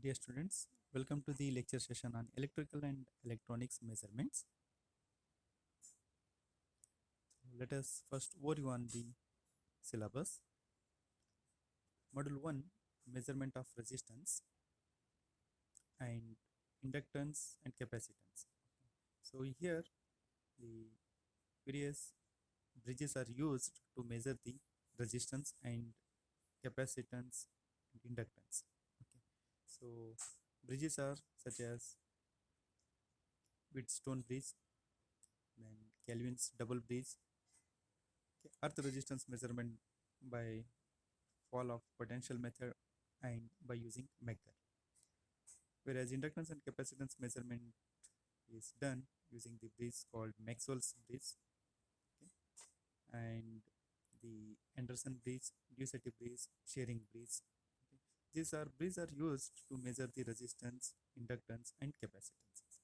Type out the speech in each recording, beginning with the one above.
Dear students, welcome to the lecture session on electrical and electronics measurements. Let us first overview on the syllabus. Module 1, measurement of resistance and inductance and capacitance. So here the various bridges are used to measure the resistance and capacitance and inductance. Okay. So bridges are such as Wheatstone bridge, then Kelvin's double bridge, earth resistance measurement by fall of potential method and by using Megger. Whereas inductance and capacitance measurement is done using the bridge called Maxwell's bridge, okay, and the Anderson bridge, Ducati bridge, Shearing bridge. Okay. These are bridges are used to measure the resistance, inductance, and capacitance.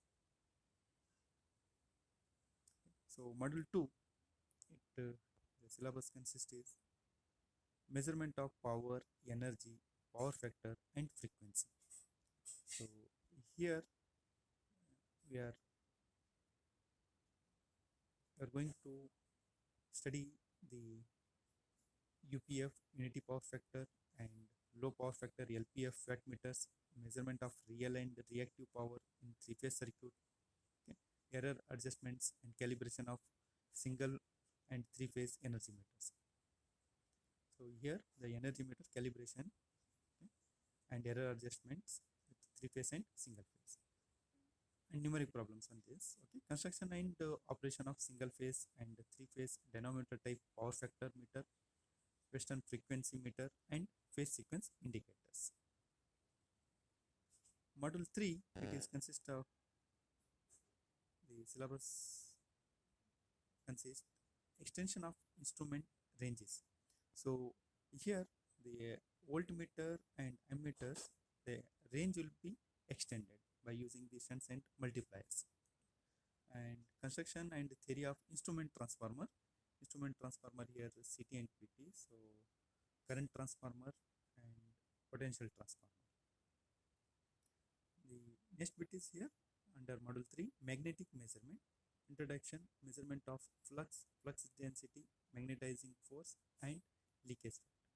So module 2, the syllabus consists is measurement of power, energy, power factor, and frequency. So here we are going to study the UPF, unity power factor, and low power factor LPF wattmeters, measurement of real and reactive power in three-phase circuit, okay, error adjustments and calibration of single and three-phase energy meters. So here the energy meter calibration, okay, and error adjustments with three-phase and single phase. And numeric problems on this. Okay, construction and operation of single phase and three phase dynamometer type power factor meter, Western frequency meter, and phase sequence indicators. Module 3, it is consist of the syllabus consists extension of instrument ranges. So here the voltmeter and ammeters, the range will be extended by using the shunts and multipliers. And construction and theory of instrument transformer here CT and PT, so current transformer and potential transformer. The next bit is here under module 3, magnetic measurement, introduction, measurement of flux density, magnetizing force, and leakage factor.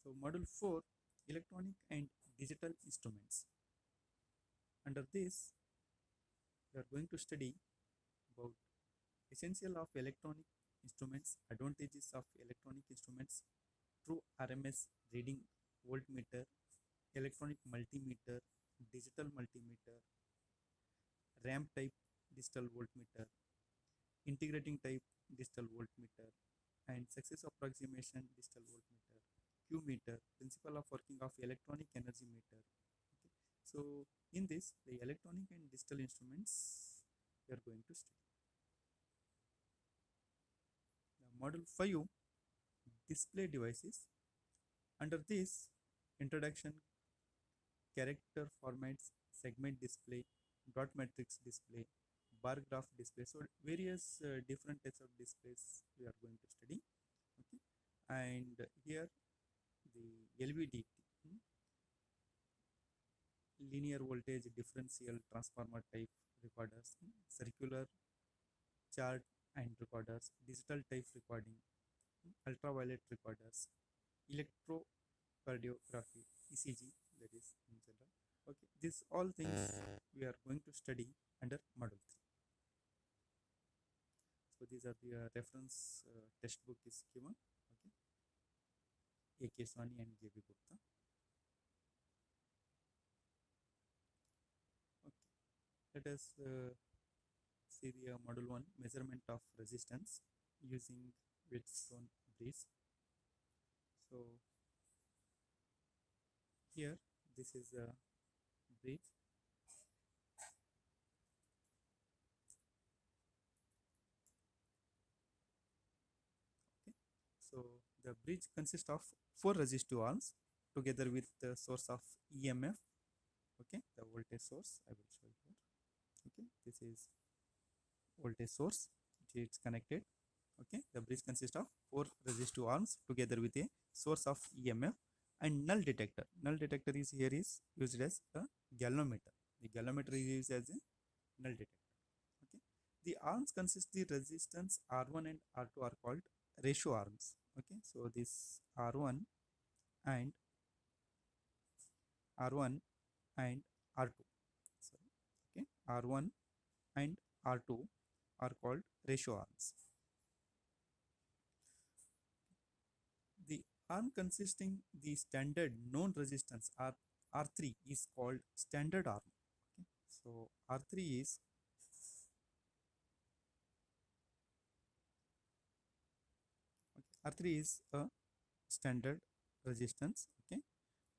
So module 4, electronic and digital instruments. Under this we are going to study about essential of electronic instruments, advantages of electronic instruments, true RMS reading voltmeter, electronic multimeter, digital multimeter, ramp type digital voltmeter, integrating type digital voltmeter, and success approximation digital voltmeter, Q meter, principle of working of electronic energy meter. Okay. So in this, the electronic and digital instruments we are going to study. Module 5, display devices. Under this, introduction, character formats, segment display, dot matrix display, bar graph display. So various different types of displays we are going to study. Okay, and here the LVDT, linear voltage differential transformer type recorders, circular chart and recorders, digital type recording, ultraviolet recorders, electrocardiography, ECG, that is in general. Okay, these all things we are going to study under module 3. So these are the reference textbook is given. Okay, A.K. Sawhney and J.B. Gupta. Okay, let us see the module 1, measurement of resistance using Wheatstone bridge. So here this is a bridge. Okay, so the bridge consists of 4 resistive arms together with the source of EMF. Okay, the voltage source I will show you here. Okay, this is voltage source, it's connected. Okay, the bridge consists of 4 resistive arms together with a source of EMF. and null detector. Null detector is here is used as a galvanometer. The galvanometer is used as a null detector. Okay. The arms consist the resistance R1 and R2 are called ratio arms. Okay. So this R1 and R1 and R2. Sorry. Okay. R1 and R2 are called ratio arms. The arm consisting the standard known resistance R3 is called standard arm. Okay. So R3 is R3 is a standard resistance. Okay,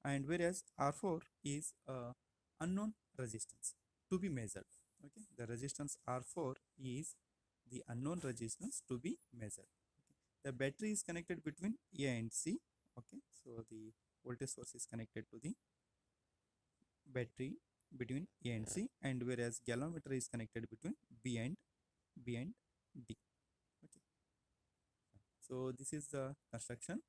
and whereas R4 is a unknown resistance to be measured. Okay, the resistance R4 is the unknown resistance to be measured. Okay. The battery is connected between A and C. Okay, so the voltage source is connected to the battery between A and C, and whereas galvanometer is connected between B and D. Okay, so this is the construction.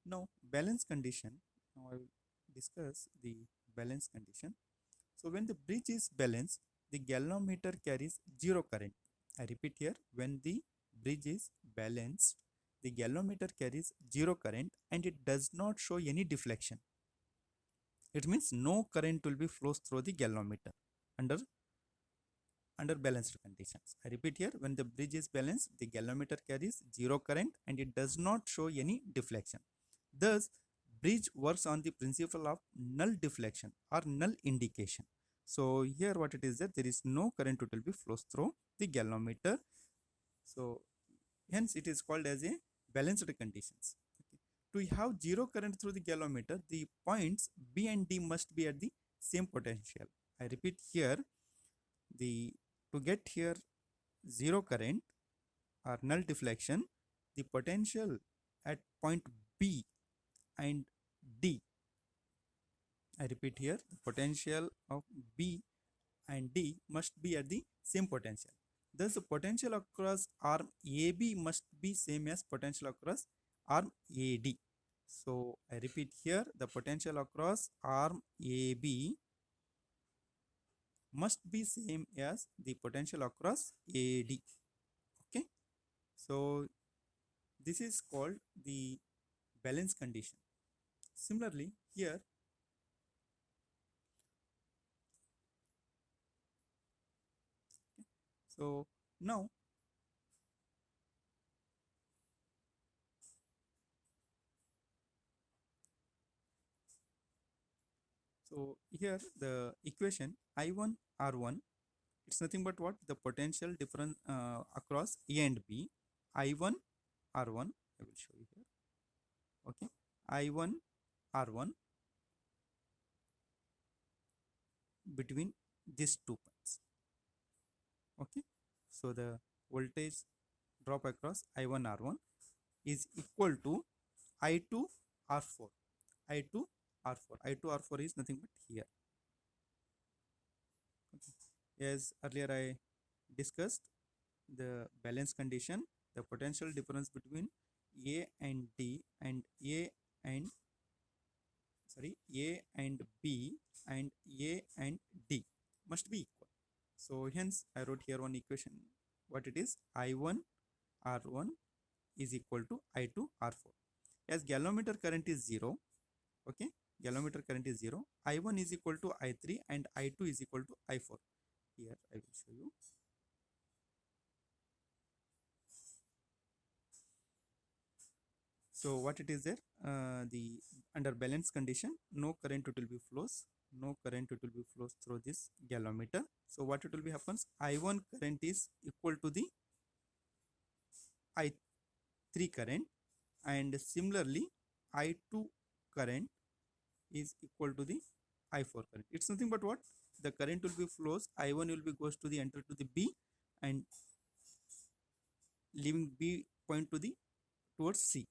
Now balance condition. Now I will discuss the balance condition. So when the bridge is balanced, the galvanometer carries zero current. I repeat here, when the bridge is balanced, the galvanometer carries zero current and it does not show any deflection. It means no current will be flows through the galvanometer under balanced conditions. I repeat here, when the bridge is balanced, the galvanometer carries zero current and it does not show any deflection. Thus, bridge works on the principle of null deflection or null indication. So here what it is that there is no current will be flows through the galvanometer. So hence it is called as a balanced conditions. Okay. To have zero current through the galvanometer, the points B and D must be at the same potential. I repeat here, the to get here zero current or null deflection, the potential at point B and D, I repeat here, the potential of B and D must be at the same potential. Thus, the potential across arm AB must be same as potential across arm AD. So, I repeat here, the potential across arm AB must be same as the potential across AD. Okay. So, this is called the balance condition. Similarly, here so now so here the equation I1 R1, it's nothing but what the potential difference across A and B. I1 R1, I will show you here. Okay, I1 R1 between these 2 points. Okay, so the voltage drop across I1 R1 is equal to I2 R4. I2 R4. I2 R4 is nothing but here. Okay. As earlier I discussed, the balance condition, the potential difference between A and D and A and A and B and A and D must be equal. So hence I wrote here one equation. What it is? I1 R1 is equal to I2 R4. As galvanometer current is 0, okay, galvanometer current is 0, I1 is equal to I3 and I2 is equal to I4. Here I will show you. So what it is there? The under balance condition, no current it will be flows, no current it will be flows through this galvanometer. So what it will be happens? I1 current is equal to the I3 current, and similarly I2 current is equal to the I4 current. It's nothing but what? The current will be flows, I1 will be goes to the enter to the B and leaving B point to the towards C.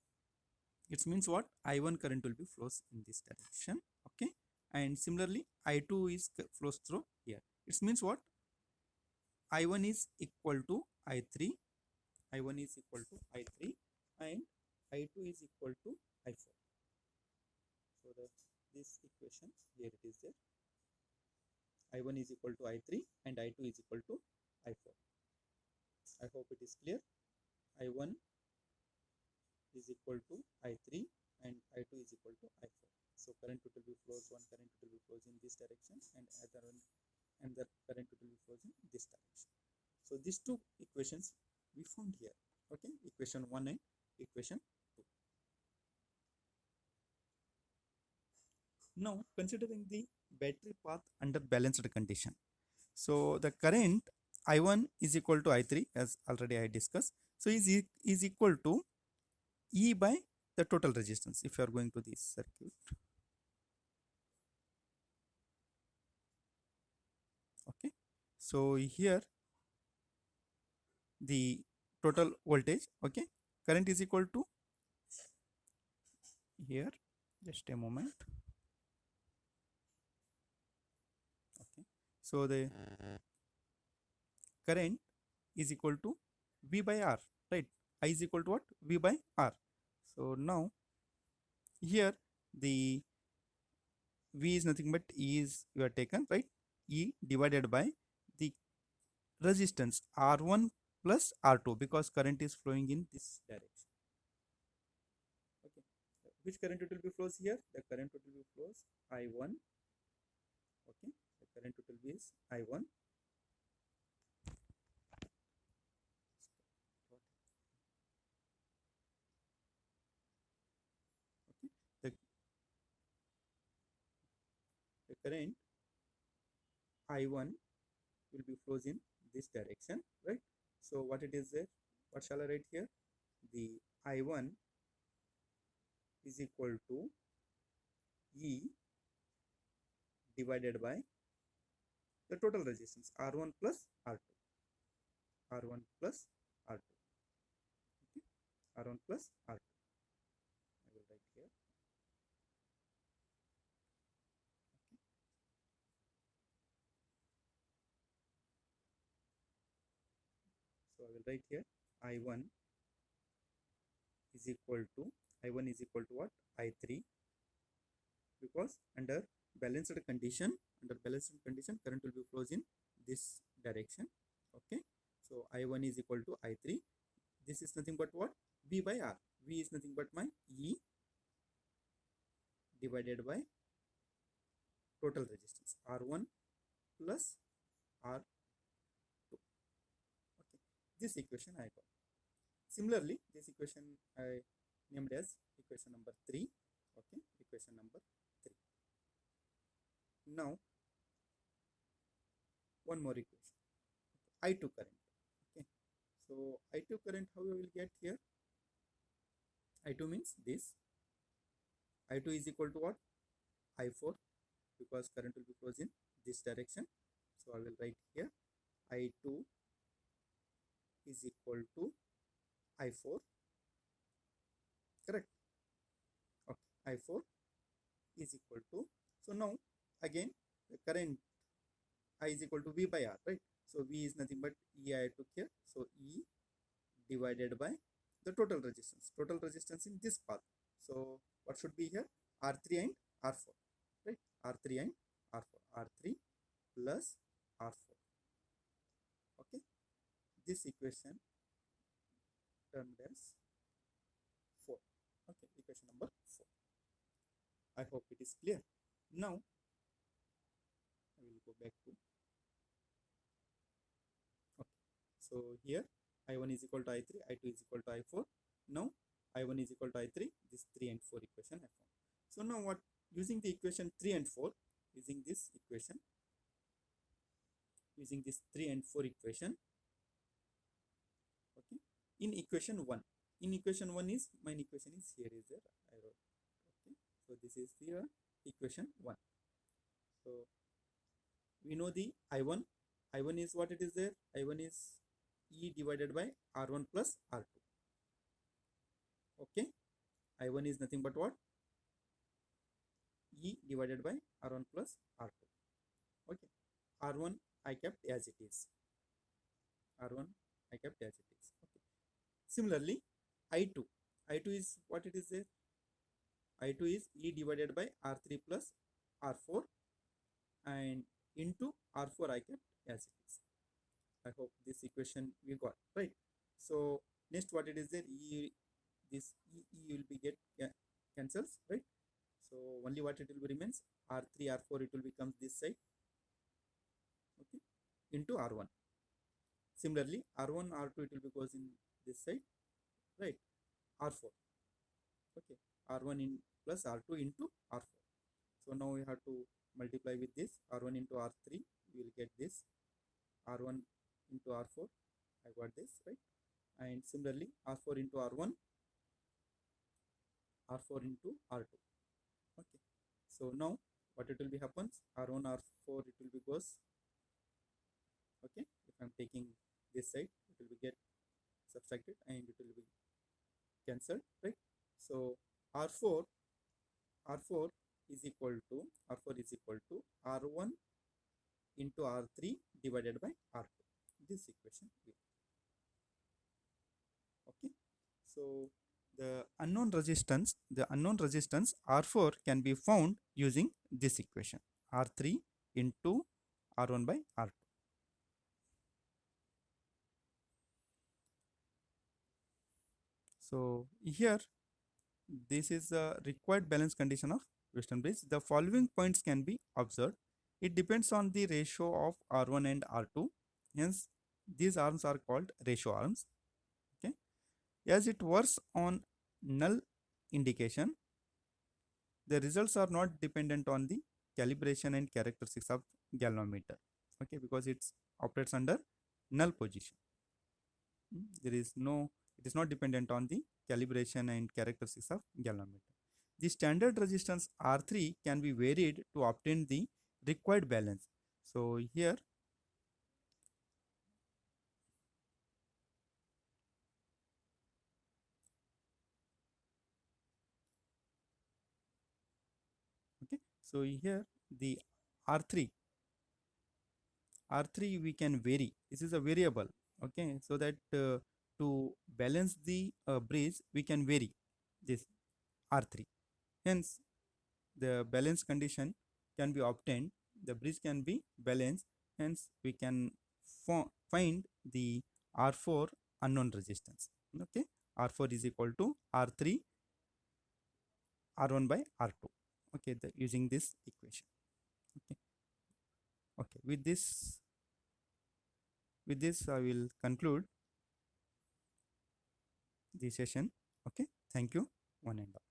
It means what? I1 current will be flows in this direction. Okay, and similarly I2 is flows through here. It means what? I1 is equal to I3, I1 is equal to I3 and I2 is equal to I4. this equation here it is there. I1 is equal to I3 and I2 is equal to I4. I hope it is clear. I1 is equal to I3 and I2 is equal to I4. So current total will flows, one current total will flows in this direction and other one and the current total will flows in this direction. So these two equations we found here. Okay, equation 1 and equation 2. Now considering the battery path under balanced condition. So the current I1 is equal to I3 as already I discussed. So is equal to E by the total resistance if you are going to this circuit. Okay, so here the total voltage, okay, current is equal to here, just a moment. Okay, so the current is equal to V by R, right? I is equal to what? V by R. So now here the V is nothing but E is you are taken, right? E divided by the resistance R1 plus R2 because current is flowing in this direction. Okay, which current total will flows here? The current total will flows I1. Okay, the current total is I1. Okay, the current I1 will be flows in this direction, right? So what it is there? What shall I write here? The I1 is equal to E divided by the total resistance R1 plus R2. R1 plus R2. Okay, R1 plus R2. I will write here. Okay. So I will write here I1 is equal to what? I3 because under balanced condition current will be flows in this direction. Okay, so I1 is equal to I3. This is nothing but what? V by R. V is nothing but my E divided by total resistance R1 plus R2. Okay, this equation I got. Similarly, this equation I named as equation number 3. Okay, equation number 3. Now one more equation, I2 current. Okay, so I2 current how we will get here? I2 means this. I2 is equal to what? I4 because current will be flows in this direction. So I will write here I2 is equal to I4. Correct? Okay, I4 is equal to, so now again the current I is equal to V by R, right? So V is nothing but E I took here. So E divided by the total resistance in this path. So what should be here? R3 and R4, right? R3 and R4. R3 plus R4. Okay, this equation termed as 4. Okay, equation number 4. I hope it is clear. Now I will go back to, okay, so here I1 is equal to I3, I2 is equal to I4. Now I1 is equal to I3, this 3 and 4 equation I found. So now what, using the equation 3 and 4, using this 3 and 4 equation, okay, in equation 1 is, my equation is here is there, I wrote. Okay, so this is the equation 1. So we know the I1 is what it is there? I1 is E divided by R1 plus R2. Okay, I1 is nothing but what? E divided by R1 plus R2. Okay, R1 I kept as it is. R1 I kept as it is. Okay. Similarly, I2 is what it is there? I2 is E divided by R3 plus R4 and into R4 I kept as it is. I hope this equation we got right. So next what it is there, E, this E will be get cancels, right? So only what it will be remains, R3 R4 it will become this side, okay, into R1. Similarly R1 R2 it will be goes in this side, right? R4, okay, R1 in plus R2 into R4. So now we have to multiply with this R1 into R3, we will get this R1 into R4, I got this, right? And similarly R4 into R1, R4 into R2, okay. So now what it will be happens, R1 R4 it will be goes, okay, if I'm taking this side it will be get subtracted and it will be cancelled, right? So R4 R4 is equal to R4 is equal to R1 into R3 divided by R2. This equation here. Okay. So the unknown resistance R4 can be found using this equation, R3 into R1 by R2. So here this is the required balance condition of Western bridge. The following points can be observed. It depends on the ratio of R1 and R2. Hence, these arms are called ratio arms. Okay. As it works on null indication, the results are not dependent on the calibration and characteristics of galvanometer. Okay, because it operates under null position. There is no, it is not dependent on the calibration and characteristics of galvanometer. The standard resistance R3 can be varied to obtain the required balance. So here okay, so here the R3 we can vary. This is a variable, okay, so that to balance the bridge we can vary this R3. Hence the balance condition can be obtained, the bridge can be balanced, hence we can find the R4 unknown resistance. Okay, R4 is equal to R3 R1 by R2. Okay, using this equation. Okay, okay, with this I will conclude the session. Okay, thank you, one and all.